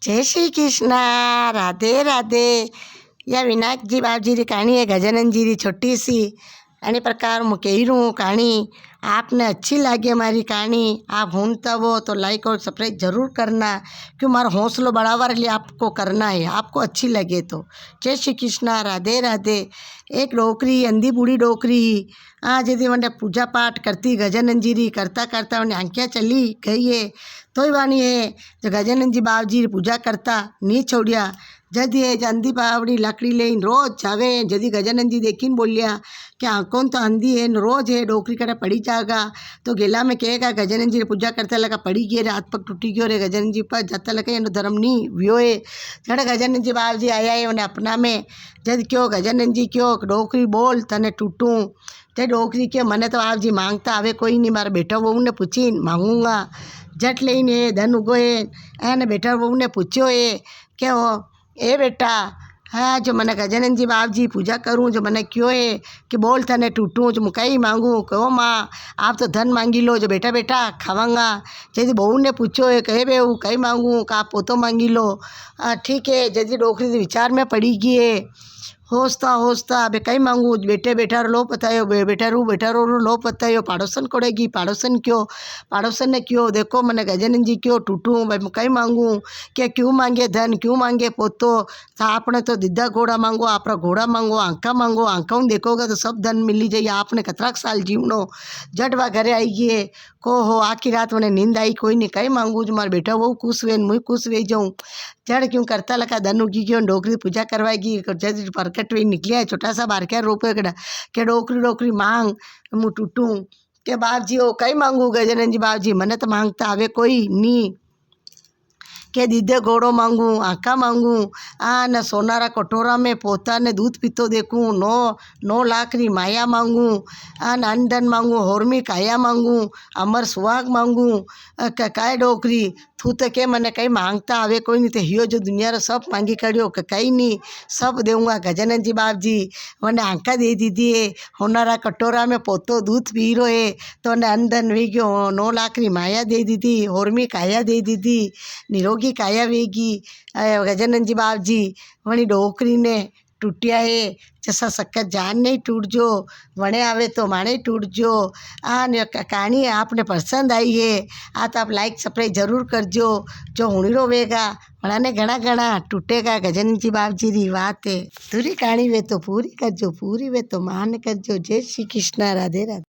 जय श्री कृष्ण। राधे राधे। या विनायक जी बाप जी री कहानी है, गजानन जी री छोटी सी। अने प्रकार मैं कह रही हूँ कहानी आपने अच्छी लगी हमारी कहानी, आप सुनता हो तो लाइक और सब्सक्राइब ज़रूर करना, क्यों हमारा हौसला बढ़ावा के लिए आपको करना है, आपको अच्छी लगे तो। जय श्री कृष्ण। राधे राधे। एक डोकरी, अंधी बूढ़ी डोकरी, जैसे मैंने पूजा पाठ करती गजानन जी री, करता करता उन्हें आंखियाँ चली गई है। तो ही वानी है जो गजानन जी बाप जी री पूजा करता नहीं छोड़िया। जद ये अंधी बावड़ी लकड़ी लेन रोज जावे। जदी गजानन जी देखीन बोलिया कि कौन तो अंधी है, रोज है डोकरी कड़े पड़ी जाएगा। तो गेला में कहेगा गजानन जी पूजा करता लगा पड़ी गए रे, हाथ पग टूटी गयो रे गजानन जी पर जाता लगे एनो धर्म नहीं व्यो है। जड़े गजानन जी बाप जी आया है उन्हें अपना में। जद क्यों गजानन जी क्यों डोकरी बोल तने टूटूँ। ते डोकरी क्यों मने तो आप जी मांगता आवे कोई नहीं, मारा बेटा बहू ने पूछी मांगूंगा। जट लेने धन उगो है एने बेटा बहू ने पूछो है क्या हो ए बेटा, हाँ जो मैंने गजानन जी बाप जी पूजा करूँ, जो मैंने क्यों है कि बोल तने टूटूँ, जो मैं कहीं मांगूँ। कहो माँ आप तो धन मांगी लो, जो बेटा बेटा खावांगा। जैसे बहू ने पूछो है कहे बेहू कहीं मांगूँ, का पोतो मांगी लो। ठीक है। जैसे डोकरी विचार में पड़ी गई है, होसता होसता बे कहीं मांगू, बेटे बेटा लो पतायो, बेटा रो लो पतायो। पाड़ोसन कोड़ेगी, पाड़ोसन ने क्यों देखो मैंने गजानन जी क्यों टूटूँ, भाई मैं कहीं मांगूँ। क्या क्यों मांगे धन, क्यों मांगे पोतो। तो आपने तो दिद्दा घोड़ा मांगो, आपरा घोड़ा मांगो, आंखा देखोगे तो सब धन मिली जाइए। आपने कतराक साल जीवनो। जटवा घरे आई गए को हो आखी रात मैंने नींद आई कोई नहीं, कहीं मांगू जो मारा बेटा वो खुश वे मुँह खुश वे जाऊँ। जड़ क्यों करता लगा धन उगी क्यों डोकरी पूजा करवाएगी। जज परकट वे निकलिया छोटा सा बार क्या रोपे के डोकरी डोकरी मांग मुँह टूटूँ। के बाप जी ओ कहीं मांगू गजानन जी बाप जी मने तो मांगता आवे कोई नहीं। के दीदे घोड़ो मांगूँ, आँखा मांगूँ, न सोनारा कटोरा में पोता ने दूध पीतो देखूँ। 9 लाख री माया मांगूँ, न अंधन मांगूँ, होरमी काया मांगूँ, अमर सुहाग मांगूँ। काय डोकरी तू तो के मने कहीं मांगता आवे कोई नहीं। तो हियो जो दुनिया रो सब मांगी करियो कहीं नहीं, सब देऊँगा गजानन जी बाप जी। मैंने आँखा दे दीदी है, होनारा कटोरा में पोतो दूध पी रो है। तो ने अंधन वे गयो, 9 लाख री माया दे दीदी, होरमी काया दे दीदी, निरोगी काया वेगी। गजानन जी बाप जी वणी डोकरी ने टूटिया है। जैसा सक्कर जान नहीं टूट जो, वणे आवे तो माणे टूट जो। कहानी आपने पसंद आई है तो आप लाइक सब्सक्राइब जरूर करजो। जो हुणी रोवेगा वणाने घना घना टूटेगा। गजानन जी बाप जी री बात है। पूरी कहानी वे तो पूरी करजो, पूरी वे तो मान करजो। जय श्री कृष्ण। राधे राधे।